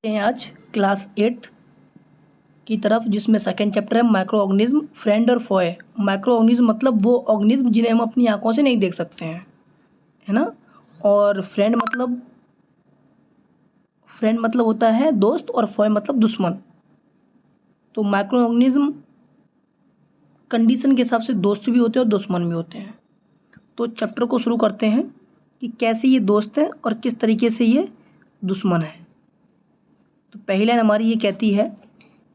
हैं आज क्लास 8 की तरफ, जिसमें सेकेंड चैप्टर है माइक्रो ऑर्गेनिज्म फ्रेंड और फॉय। माइक्रो ऑर्गेनिज्म मतलब वो ऑर्गेनिज्म जिन्हें हम अपनी आंखों से नहीं देख सकते हैं, है ना। और फ्रेंड मतलब होता है दोस्त, और फॉय मतलब दुश्मन। तो माइक्रो ऑर्गेनिज्म कंडीशन के हिसाब से दोस्त भी होते हैं और दुश्मन भी होते हैं। तो चैप्टर को शुरू करते हैं कि कैसे ये दोस्त हैं और किस तरीके से ये दुश्मन है। तो पहली लाइन हमारी ये कहती है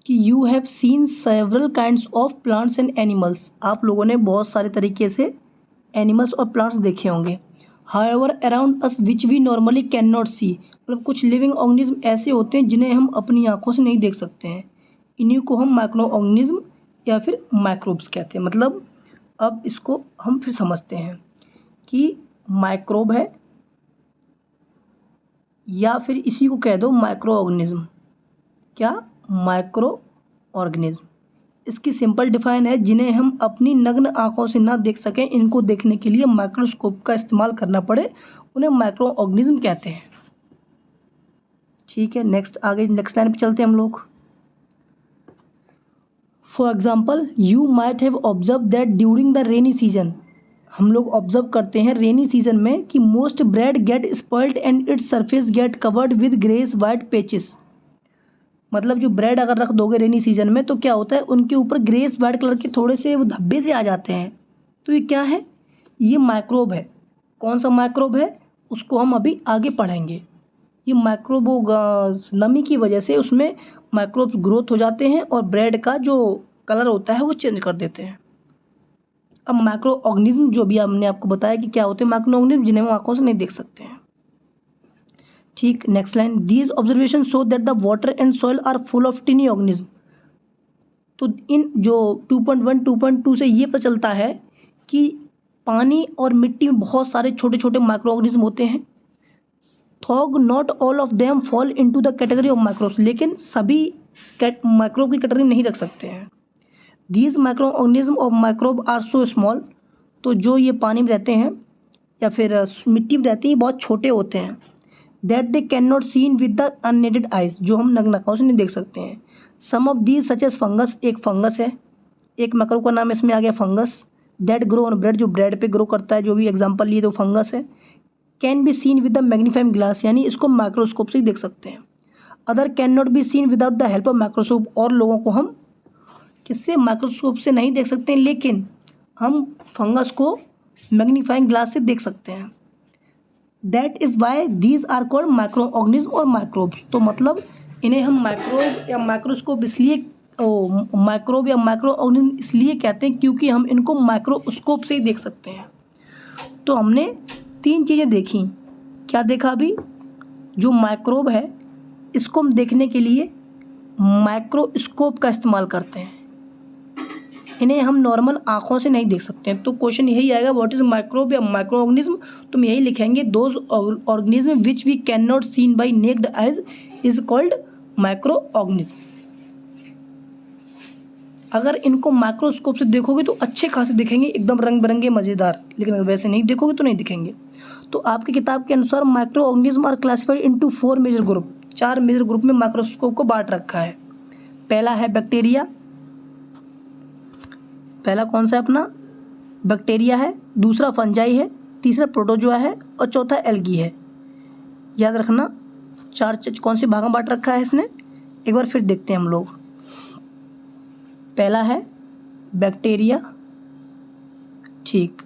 कि you have seen several kinds of plants and animals. आप लोगों ने बहुत सारे तरीके से एनिमल्स और प्लांट्स देखे होंगे। However around us which we normally can not see, मतलब कुछ लिविंग ऑर्गेनिज्म ऐसे होते हैं जिन्हें हम अपनी आंखों से नहीं देख सकते हैं। इन्हीं को हम माइक्रो ऑर्गेनिज्म या फिर माइक्रोब्स कहते हैं। मतलब अब इसको हम फिर समझते हैं कि माइक्रोब है या फिर इसी को कह दो माइक्रो ऑर्गेनिज्म। क्या? Micro organism. इसकी सिंपल डिफाइन है जिन्हें हम अपनी नग्न आंखों से ना देख सकें, इनको देखने के लिए माइक्रोस्कोप का इस्तेमाल करना पड़े, उन्हें माइक्रो ऑर्गेनिज्म कहते हैं। ठीक है, नेक्स्ट लाइन पे चलते हैं हम लोग। For example, you might have observe that during the rainy season. हम लोग ऑब्जर्व करते हैं रेनी सीजन में कि most bread gate spoiled and its surface get covered with grace white patches. मतलब जो ब्रेड अगर रख दोगे रेनी सीजन में तो क्या होता है, उनके ऊपर ग्रेस वाइट कलर के थोड़े से वो धब्बे से आ जाते हैं। तो ये क्या है? ये माइक्रोब है। कौन सा माइक्रोब है उसको हम अभी आगे पढ़ेंगे। ये माइक्रोब नमी की वजह से उसमें माइक्रोब्स ग्रोथ हो जाते हैं और ब्रेड का जो कलर होता है वो चेंज कर देते हैं। अब माइक्रो ऑर्गेनिज्म जो भी हमने आपको बताया कि क्या होते हैं माइक्रो ऑर्गेनिज्म जिन्हें हम आंखों से नहीं देख सकते हैं। ठीक, next line, these observation show that the water and soil are full of tiny organism. तो इन जो 2.1 2.2 से ये पता चलता है कि पानी और मिट्टी में बहुत सारे छोटे छोटे माइक्रो ऑर्गेनिज्म होते हैं। Though not all of them fall into the category of microbes, लेकिन सभी माइक्रोब की कैटेगरी नहीं रख सकते हैं। These micro organism of microbe are so small, तो जो ये पानी में रहते हैं या फिर मिट्टी में रहते हैं बहुत छोटे होते हैं। That they can not seen with the unaided eyes, जो हम नग्न आंखों से नहीं देख सकते हैं। Some of these such as fungus, एक फंगस है, एक माइक्रोब का नाम इसमें आ गया fungus. That grow on bread, जो ब्रेड पे ग्रो करता है, जो भी एग्जांपल लिए तो फंगस है। Can be seen with the magnifying glass, यानी इसको माइक्रोस्कोप से ही देख सकते हैं। Other can not be seen without the help of microscope, और लोगों को हम किससे माइक्रोस्कोप से नहीं देख सकते हैं, लेकिन हम फंगस को मैग्नीफाइंग ग्लास से देख सकते हैं। That is why these are called micro organism और माइक्रोब्स। तो मतलब इन्हें हम माइक्रोब या माइक्रोस्कोप इसलिए माइक्रोब या माइक्रो ऑर्गेनिज्म इसलिए कहते हैं क्योंकि हम इनको माइक्रोस्कोप से ही देख सकते हैं। तो हमने 3 चीज़ें देखी। क्या देखा अभी? जो माइक्रोब है इसको हम देखने के लिए माइक्रोस्कोप का इस्तेमाल करते हैं, इन्हें हम नॉर्मल आंखों से नहीं देख सकते हैं। तो क्वेश्चन यही आएगा, व्हाट इज माइक्रोब या माइक्रो ऑर्गेनिज्म। तुम यही लिखेंगे, those organism which we can not seen by naked eyes is called micro organism. अगर इनको माइक्रोस्कोप से देखोगे तो अच्छे खासे दिखेंगे, एकदम रंग बिरंगे मज़ेदार, लेकिन अगर वैसे नहीं देखोगे तो नहीं दिखेंगे। तो आपकी किताब के अनुसार micro organism are classified into 4 major group, 4 major group में माइक्रोस्कोप को बांट रखा है। पहला है बैक्टीरिया, पहला कौन सा है अपना? बैक्टीरिया है, दूसरा फंजाई है, तीसरा प्रोटोजोआ है और चौथा एल्गी है। याद रखना 4 कौन से भाग में बांट रखा है इसने, एक बार फिर देखते हैं हम लोग। पहला है बैक्टीरिया, ठीक।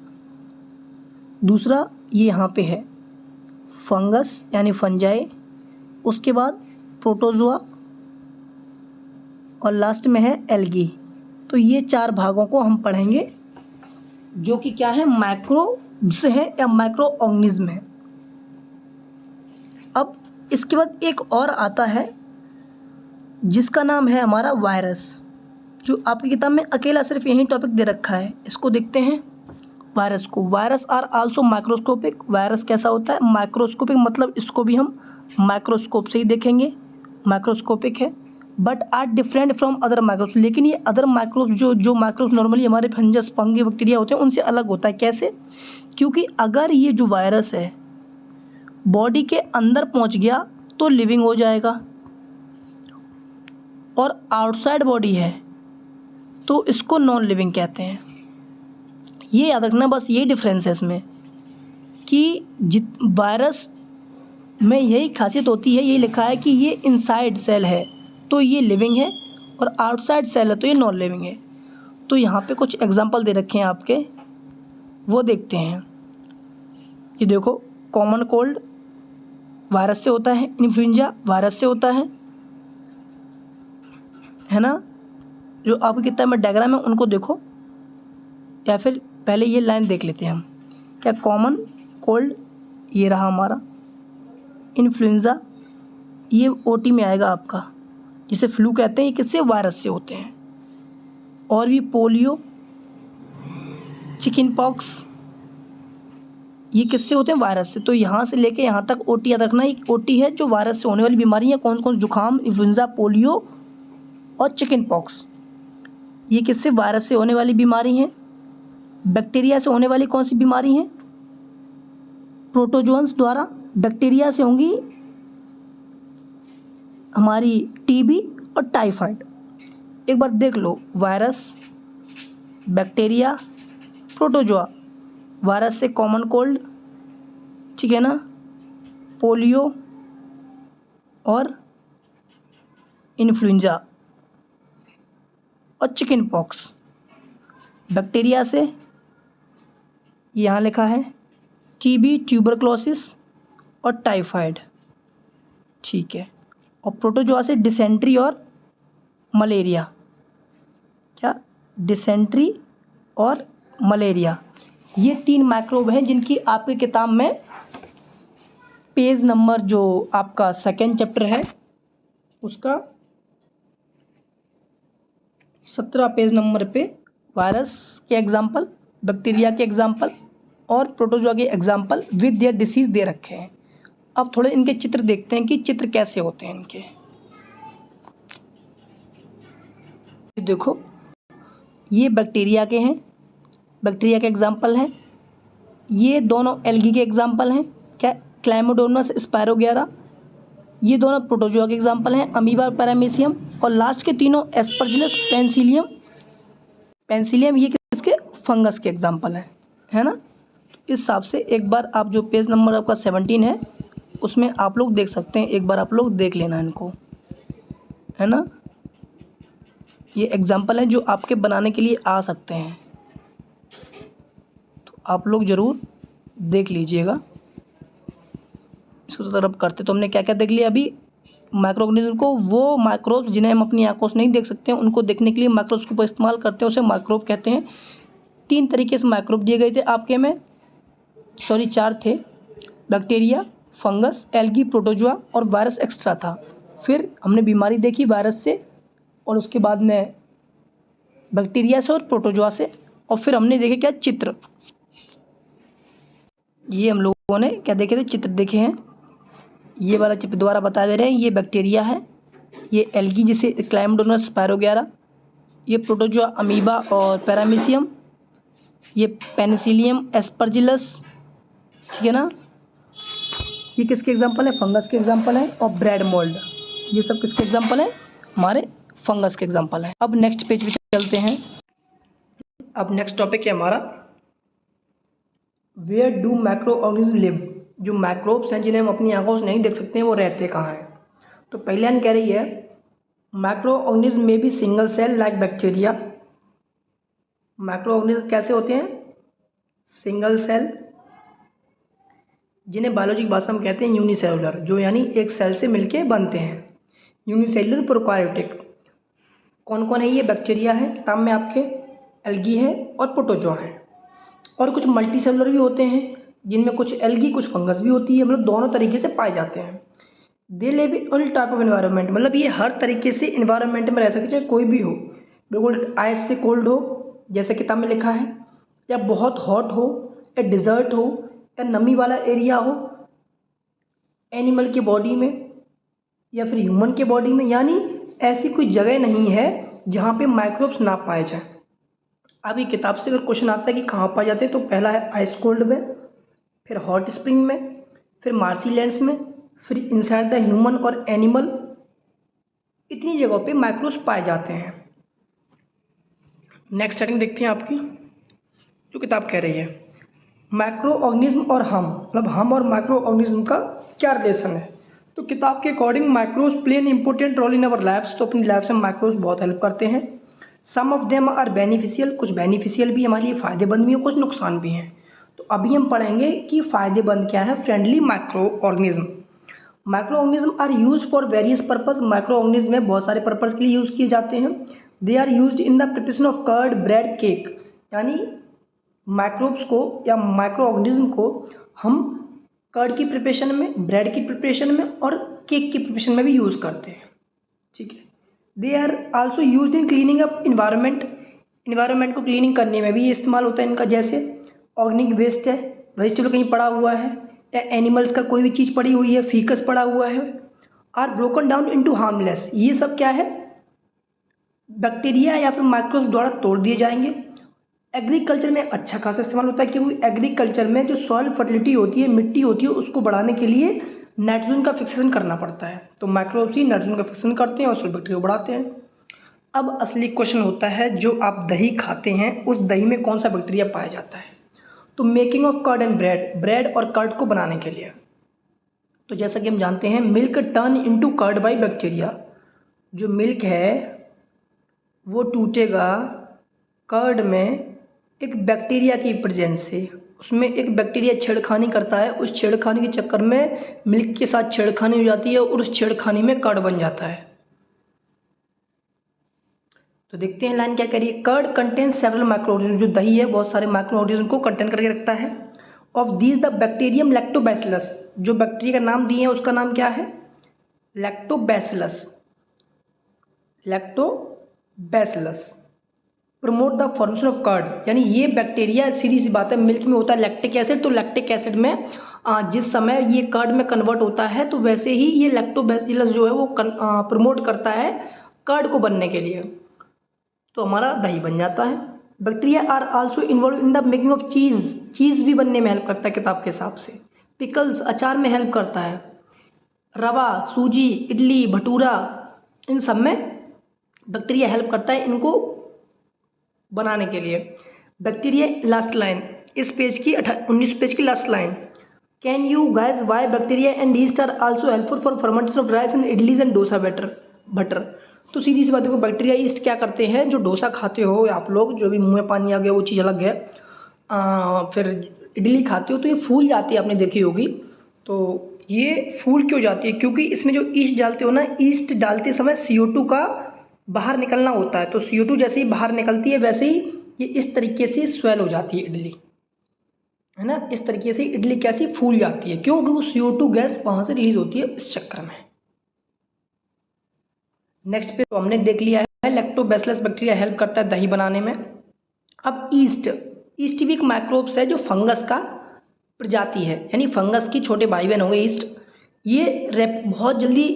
दूसरा ये यहाँ पे है फंगस यानी फंजाई, उसके बाद प्रोटोजोआ और लास्ट में है एल्गी। तो ये 4 भागों को हम पढ़ेंगे जो कि क्या है, माइक्रोब्स है या माइक्रो ऑर्गेनिज्म है। अब इसके बाद एक और आता है जिसका नाम है हमारा वायरस, जो आपकी किताब में अकेला सिर्फ यही टॉपिक दे रखा है। इसको देखते हैं वायरस को। Virus are also microscopic. Virus कैसा होता है? माइक्रोस्कोपिक, मतलब इसको भी हम माइक्रोस्कोप से ही देखेंगे, माइक्रोस्कोपिक है। But are different from other microbes, लेकिन ये अदर माइक्रोब्स जो माइक्रोब्स नॉर्मली हमारे फंगस फंगी बैक्टीरिया होते हैं उनसे अलग होता है। कैसे? क्योंकि अगर ये जो वायरस है बॉडी के अंदर पहुंच गया तो लिविंग हो जाएगा, और आउटसाइड बॉडी है तो इसको नॉन लिविंग कहते हैं। ये याद रखना, बस यही डिफरेंस है इसमें कि वायरस में यही खासियत होती है, यही लिखा है कि ये इनसाइड सेल है तो ये लिविंग है और आउटसाइड सेल है तो ये नॉन लिविंग है। तो यहाँ पे कुछ एग्जांपल दे रखे हैं आपके, वो देखते हैं। ये देखो, कॉमन कोल्ड वायरस से होता है, इन्फ्लुएंजा वायरस से होता है ना। जो आपकी किताब में डायग्राम है उनको देखो, या फिर पहले ये लाइन देख लेते हैं हम। क्या कॉमन कोल्ड ये रहा हमारा, इन्फ्लुएंजा ये ओटी में आएगा आपका, जिसे फ्लू कहते हैं, ये किससे, वायरस से होते हैं। और भी पोलियो, चिकन पॉक्स, ये किससे होते हैं, वायरस से। तो यहाँ से लेके यहाँ तक ओटी याद रखना। एक ओटी है जो वायरस से होने वाली बीमारी है, कौन कौन, जुकाम, इन्फ्लुएंजा, पोलियो और चिकन पॉक्स, ये किससे, वायरस से होने वाली बीमारी है। बैक्टीरिया से होने वाली कौन सी बीमारी है, प्रोटोजोन्स द्वारा। बैक्टीरिया से होंगी हमारी टीबी और टाइफाइड। एक बार देख लो, वायरस, बैक्टीरिया, प्रोटोजोआ। वायरस से कॉमन कोल्ड, ठीक है ना, पोलियो और इन्फ्लुएंजा और चिकन पॉक्स। बैक्टीरिया से यहाँ लिखा है टीबी, ट्यूबरक्लोसिस और टाइफाइड, ठीक है। और प्रोटोजोआ से डिसेंट्री और मलेरिया। क्या, डिसेंट्री और मलेरिया। ये 3 माइक्रोब हैं जिनकी आपकी किताब में पेज नंबर, जो आपका सेकेंड चैप्टर है उसका 17 पेज नंबर पे वायरस के एग्जाम्पल, बैक्टीरिया के एग्जाम्पल और प्रोटोजोआ के एग्जाम्पल विद देयर डिसीज दे रखे हैं। अब थोड़े इनके चित्र देखते हैं कि चित्र कैसे होते हैं इनके। देखो, ये बैक्टीरिया के हैं, बैक्टीरिया के एग्जाम्पल हैं। ये दोनों एल्गी के एग्जाम्पल हैं, क्या, क्लाइमोडोमोनास स्पायरोगेरा। ये दोनों प्रोटोजोआ के एग्जाम्पल हैं, अमीबा और पैरामीशियम। और लास्ट के तीनों एस्परजिलस, पेंसिलियम। पेंसिलियम ये किसके, फंगस के एग्जाम्पल हैं, है ना। तो इस हिसाब से एक बार आप जो पेज नंबर आपका 17 है उसमें आप लोग देख सकते हैं, एक बार आप लोग देख लेना इनको, है ना। ये एग्जाम्पल हैं जो आपके बनाने के लिए आ सकते हैं, तो आप लोग ज़रूर देख लीजिएगा। इसको तरफ करते तो हमने क्या क्या देख लिया अभी, माइक्रो ऑर्गेनिज्म को, वो माइक्रोब्स जिन्हें हम अपनी आंखों से नहीं देख सकते हैं उनको देखने के लिए माइक्रोस्कोप का इस्तेमाल करते हैं, उसे माइक्रोब कहते हैं। 3 तरीके से माइक्रोब दिए गए थे आपके में, सॉरी 4 थे, बैक्टीरिया, फंगस, एल्गी, प्रोटोजोआ और वायरस एक्स्ट्रा था। फिर हमने बीमारी देखी वायरस से, और उसके बाद में बैक्टीरिया से और प्रोटोजोआ से, और फिर हमने देखे क्या, चित्र। ये हम लोगों ने क्या देखे थे, चित्र देखे हैं। ये वाला चित्र दोबारा बता दे रहे हैं, ये बैक्टीरिया है, ये एल्गी जिसे क्लाइमोडोमोनास स्पायरोगेरा, ये प्रोटोजोआ, अमीबा और पैरामीशियम, ये पेनिसिलियम, एस्परजिलस, ठीक है ना। ये किसके एग्जांपल है, फंगस के एग्जांपल है। और ब्रेड मोल्ड, ये सब किसके एग्जांपल है, हमारे फंगस के एग्जांपल है। अब नेक्स्ट पेज पे चलते हैं। अब नेक्स्ट टॉपिक है हमारा, where do micro organism live. जो माइक्रोब्स हैं जिन्हें हम अपनी आंखों से नहीं देख सकते हैं वो रहते कहाँ हैं। तो पहले लाइन कह रही है, माइक्रो ऑर्गेनिज्म में भी single cell like bacteria. Micro organism कैसे होते हैं, सिंगल सेल, जिन्हें बायोलॉजी की भाषा में कहते हैं यूनिसेलुलर, जो यानी एक सेल से मिलके बनते हैं। Unicellular prokaryotic. कौन कौन है ये, बैक्टीरिया है किताब में आपके, एल्गी है और प्रोटोजोआ है। और कुछ मल्टी सेलुलर भी होते हैं जिनमें कुछ एल्गी कुछ फंगस भी होती है, मतलब दोनों तरीके से पाए जाते हैं। They live in all type of environment, मतलब ये हर तरीके से इन्वायरमेंट में रह सकते, चाहे कोई भी हो, बिल्कुल आइस से कोल्ड हो जैसे किताब में लिखा है, या बहुत हॉट हो, या डिज़र्ट हो, या नमी वाला एरिया हो, एनिमल की बॉडी में या फिर ह्यूमन के बॉडी में, यानी ऐसी कोई जगह नहीं है जहाँ पे माइक्रोब्स ना पाए जाए। अब ये किताब से अगर क्वेश्चन आता है कि कहाँ पाए जाते हैं, तो पहला है आइस कोल्ड में, फिर हॉट स्प्रिंग में, फिर मार्सी लैंड्स में, फिर इनसाइड द ह्यूमन और एनिमल, इतनी जगहों पे माइक्रोब्स पाए जाते हैं। नेक्स्ट हेडिंग देखते हैं आपकी, जो किताब कह रही है माइक्रो ऑर्गेनिज्म और हम, मतलब हम और माइक्रो ऑर्गेनिज्म का क्या रिलेशन है। तो किताब के according microbes play an important role in our labs. तो अपनी लैब्स में माइक्रोब्स बहुत हेल्प करते हैं। Some of them are beneficial, कुछ बेनिफिशियल भी हमारे लिए फ़ायदेमंद भी हैं, कुछ नुकसान भी हैं। तो अभी हम पढ़ेंगे कि फ़ायदेमंद क्या है। Friendly micro organism, micro organism are use for various purpose. Micro organism में बहुत सारे पर्पज़ के लिए यूज़ किए जाते हैं। They are used in the preparation of curd, bread, cake. यानी माइक्रोब्स को या माइक्रो ऑर्गेनिज्म को हम कर्ड की प्रिपरेशन में, ब्रेड की प्रिपरेशन में और केक की प्रिपरेशन में भी यूज़ करते हैं। ठीक है। They are also used in cleaning up environment, environment को क्लीनिंग करने में भी ये इस्तेमाल होता है इनका। जैसे ऑर्गेनिक वेस्ट है, वेजिटेबल कहीं पड़ा हुआ है या एनिमल्स का कोई भी चीज़ पड़ी हुई है, फीकस पड़ा हुआ है, are broken down into harmless. ये सब क्या है, बैक्टीरिया या फिर माइक्रोब्स द्वारा तोड़ दिए जाएंगे। एग्रीकल्चर में अच्छा खासा इस्तेमाल होता है, क्योंकि एग्रीकल्चर में जो सॉइल फर्टिलिटी होती है, मिट्टी होती है, उसको बढ़ाने के लिए नाइट्रोजन का फिक्सेशन करना पड़ता है। तो माइक्रोब्स ही नाइट्रोजन का फिक्सेशन करते हैं और सॉइल बैक्टीरिया को बढ़ाते हैं। अब असली क्वेश्चन होता है, जो आप दही खाते हैं उस दही में कौन सा बैक्टीरिया पाया जाता है। तो making of curd and bread, bread और कर्ड को बनाने के लिए। तो जैसा कि हम जानते हैं milk turn into curd by bacteria. जो मिल्क है वो टूटेगा कर्ड में एक बैक्टीरिया की प्रेजेंस से। उसमें एक बैक्टीरिया छेड़खानी करता है, उस छेड़खानी के चक्कर में मिल्क के साथ छेड़खानी हो जाती है और उस छेड़खानी में कर्ड बन जाता है। तो देखते हैं लाइन क्या कह रही है। Curd contain several micro organism, जो दही है बहुत सारे माइक्रो ऑर्गेनिज्म को कंटेन करके रखता है। Of these the bacterium lactobacillus, जो बैक्टीरिया का नाम दिए हैं उसका नाम क्या है, lactobacillus. Lactobacillus promote the formation of curd, यानी ये बैक्टीरिया, सीधी सी बात है, मिल्क में होता है लैक्टिक एसिड, तो लैक्टिक एसिड में जिस समय ये कर्ड में कन्वर्ट होता है तो वैसे ही ये लैक्टोबैसिलस जो है वो प्रमोट करता है कर्ड को बनने के लिए, तो हमारा दही बन जाता है। Bacteria are also involve in the making of cheese, cheese भी बनने में हेल्प करता है किताब के हिसाब से। पिकल्स, अचार में हेल्प करता है। रवा, सूजी, इडली, भटूरा, इन सब में बैक्टीरिया हेल्प करता है इनको बनाने के लिए। बैक्टीरिया, लास्ट लाइन इस पेज की 19 पेज की last line. Can you guys why bacteria and yeast are also helpful for fermentation of rice and idlis and dosa batter. तो सीधी सी बात है, बैक्टीरिया यीस्ट क्या करते हैं, जो डोसा खाते हो आप लोग, जो भी मुंह में पानी आ गया वो चीज़ अलग है, फिर इडली खाते हो तो ये फूल जाती है, आपने देखी होगी। तो ये फूल क्यों जाती है, क्योंकि इसमें जो ईस्ट डालते हो ना, ईस्ट डालते समय CO2 का बाहर निकलना होता है। तो CO2 जैसे ही बाहर निकलती है वैसे ही ये इस तरीके से स्वेल हो जाती है इडली, है ना। इस तरीके से इडली कैसी फूल जाती है, क्योंकि वो CO2 गैस वहाँ से रिलीज होती है इस चक्कर में। नेक्स्ट पे तो हमने देख लिया है लैक्टोबैसिलस बैक्टीरिया हेल्प करता है दही बनाने में। अब ईस्ट, ईस्ट भी एक माइक्रोब्स है जो फंगस का प्रजाति है, यानी फंगस की छोटे भाई बहन होंगे ईस्ट। ये बहुत जल्दी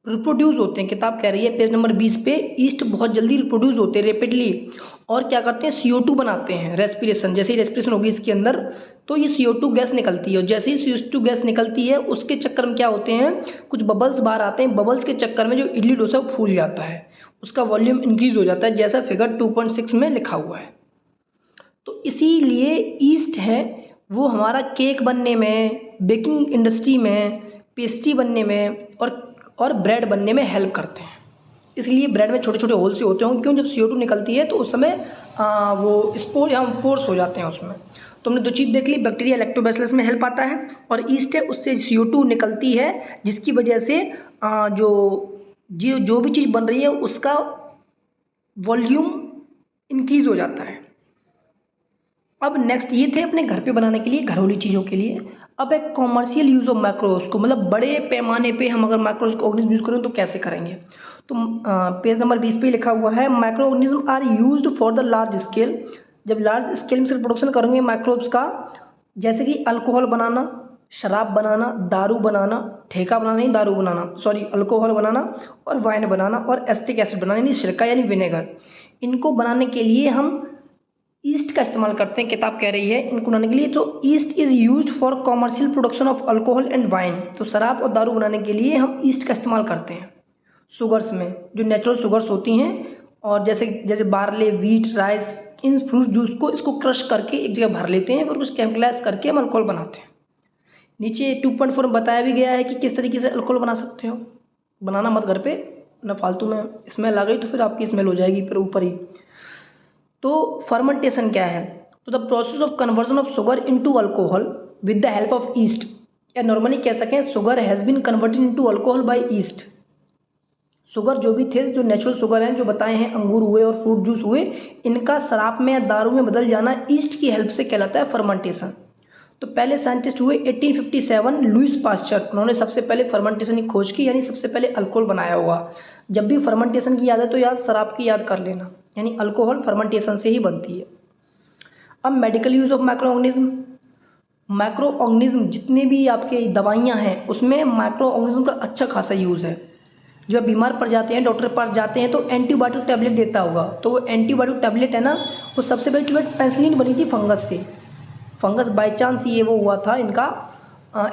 रिप्रोड्यूस होते हैं, किताब कह रही है पेज नंबर 20 पे, ईस्ट बहुत जल्दी रिप्रोड्यूस होते हैं रेपिडली, और क्या करते हैं CO2 बनाते हैं। रेस्पिरेशन, जैसे ही रेस्पिरेशन होगी इसके अंदर तो ये CO2 गैस निकलती है, और जैसे ही CO2 गैस निकलती है उसके चक्कर में क्या होते हैं, कुछ बबल्स बाहर आते हैं। बबल्स के चक्कर में जो इडली डोसा वो फूल जाता है, उसका वॉल्यूम इंक्रीज हो जाता है, जैसा फिगर 2.6 में लिखा हुआ है। तो इसीलिए ईस्ट है वो हमारा केक बनने में, बेकिंग इंडस्ट्री में, पेस्ट्री बनने में और ब्रेड बनने में हेल्प करते हैं। इसलिए ब्रेड में छोटे छोटे होल से होते होंगे, क्यों, जब CO2 निकलती है तो उस समय वो स्पोर या पोर्स हो जाते हैं उसमें। तो हमने दो चीज़ देख ली, बैक्टीरिया लैक्टोबैसिलस में हेल्प आता है, और ईस्ट है उससे CO2 निकलती है, जिसकी वजह से जो भी चीज़ बन रही है उसका वॉल्यूम इंक्रीज हो जाता है। अब नेक्स्ट ये थे अपने घर पे बनाने के लिए, घरेलू चीज़ों के लिए। अब एक कॉमर्शियल यूज़ ऑफ मैक्रोस को, मतलब बड़े पैमाने पे हम अगर मैक्रोस को ऑर्गेनिज्म यूज़ करें तो कैसे करेंगे। तो पेज नंबर 20 पे लिखा हुआ है, micro organism are used for the large scale. जब लार्ज स्केल में से प्रोडक्शन करेंगे माइक्रोब्स का, जैसे कि अल्कोहल बनाना, शराब बनाना, दारू बनाना, ठेका बनाना नहीं दारू बनाना, सॉरी अल्कोहल बनाना, और वाइन बनाना, और एस्टिक एसिड बनाना यानी सिरका यानी विनेगर, इनको बनाने के लिए हम ईस्ट का इस्तेमाल करते हैं। किताब कह रही है इनको बनाने के लिए, तो east is used for commercial production of alcohol and wine. तो शराब और दारू बनाने के लिए हम ईस्ट का इस्तेमाल करते हैं। शुगर्स में, जो नेचुरल शुगर्स होती हैं, और जैसे जैसे barley, wheat, rice, in fruit juice को इसको क्रश करके एक जगह भर लेते हैं और कुछ केमिकलाइज करके हम अल्कोहल बनाते हैं। नीचे 2.4 में बताया भी गया है कि किस तरीके से अल्कोहल बना सकते हो। बनाना मत घर पे, ना फालतू में स्मेल आ गई तो फिर आपकी स्मेल हो जाएगी फिर ऊपर ही। तो फर्मेंटेशन क्या है? तो the process of conversion of sugar into alcohol with the help of yeast, या नॉर्मली कह सकें sugar has been converted into alcohol by yeast. Sugar जो भी थे, जो नेचुरल शुगर हैं, जो बताए हैं, अंगूर हुए और फ्रूट जूस हुए, इनका शराब में या दारू में बदल जाना ईस्ट की हेल्प से कहलाता है फर्मेंटेशन। तो पहले साइंटिस्ट हुए 1857 लुइस पास्चर, उन्होंने सबसे पहले फर्मेंटेशन की खोज की, यानी सबसे पहले अल्कोहल बनाया होगा। जब भी फर्मेंटेशन की याद है तो याद शराब की याद कर लेना, यानी अल्कोहल फर्मेंटेशन से ही बनती है। अब medical use of micro organism. Micro organism जितने भी आपके दवाइयाँ हैं उसमें माइक्रो ऑर्गेनिज्म का अच्छा खासा यूज़ है। जब बीमार पड़ जाते हैं, डॉक्टर के पास जाते हैं तो एंटीबायोटिक टैबलेट देता होगा, तो वो एंटीबायोटिक टैबलेट है ना, वो सबसे पहले टैबलेट पेंसिलिन बनी थी फंगस से। फंगस बाई चांस ये वो हुआ था, इनका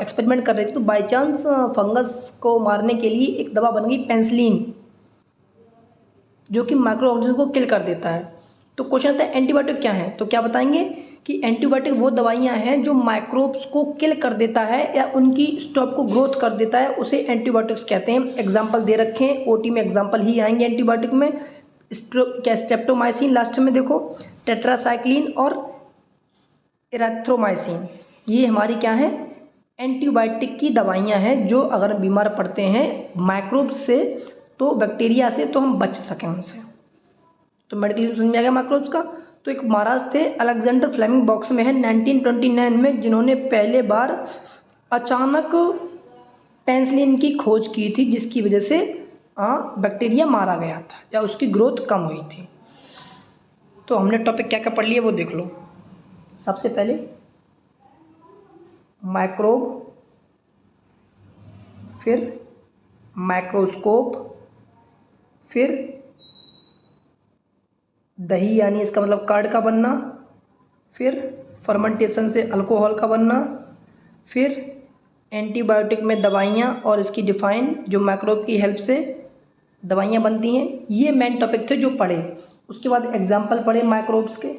एक्सपेरिमेंट कर रहे थे, तो बाई चांस फंगस को मारने के लिए एक दवा बन गई पेंसिलिन, जो कि माइक्रो ऑर्गेनिज्म को किल कर देता है। तो क्वेश्चन आता है एंटीबायोटिक क्या है? तो क्या बताएंगे कि एंटीबायोटिक वो दवाइयाँ हैं जो माइक्रोब्स को किल कर देता है या उनकी स्टॉप को ग्रोथ कर देता है, उसे एंटीबायोटिक्स कहते हैं। एग्जाम्पल दे रखे हैं, ओटी में एग्जाम्पल ही आएंगे एंटीबायोटिक में। क्या स्ट्रेप्टोमाइसिन लास्ट में देखो, टेट्रासाइक्लिन और इरेथ्रोमाइसिन, ये हमारी क्या है, एंटीबायोटिक की दवाइयाँ हैं जो अगर बीमार पड़ते हैं माइक्रोब्स से, तो बैक्टीरिया से, तो हम बच सकें उनसे। तो मेडिकल यूज समझ में आ गया माइक्रोब्स का। तो एक महाराज थे अलेक्जेंडर फ्लेमिंग, बॉक्स में है 1929 में, जिन्होंने पहले बार अचानक पेंसिलिन की खोज की थी, जिसकी वजह से बैक्टीरिया मारा गया था या उसकी ग्रोथ कम हुई थी। तो हमने टॉपिक क्या क्या पढ़ लिया वो देख लो। सबसे पहले माइक्रोब, फिर माइक्रोस्कोप, फिर दही यानी इसका मतलब कर्ड का बनना, फिर फर्मेंटेशन से अल्कोहल का बनना, फिर एंटीबायोटिक में दवाइयाँ और इसकी डिफाइन, जो माइक्रोब की हेल्प से दवाइयाँ बनती हैं। ये मेन टॉपिक थे जो पढ़े। उसके बाद एग्जाम्पल पढ़े माइक्रोब्स के,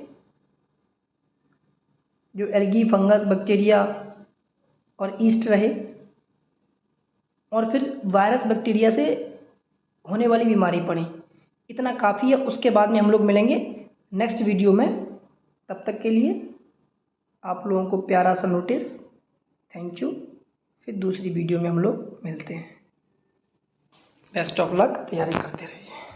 जो एल्गी, फंगस, बैक्टीरिया और ईस्ट रहे, और फिर वायरस बैक्टीरिया से होने वाली बीमारी पड़ी। इतना काफ़ी है। उसके बाद में हम लोग मिलेंगे नेक्स्ट वीडियो में। तब तक के लिए आप लोगों को प्यारा सा नोटिस, थैंक यू। फिर दूसरी वीडियो में हम लोग मिलते हैं। बेस्ट ऑफ लक, तैयारी करते रहिए।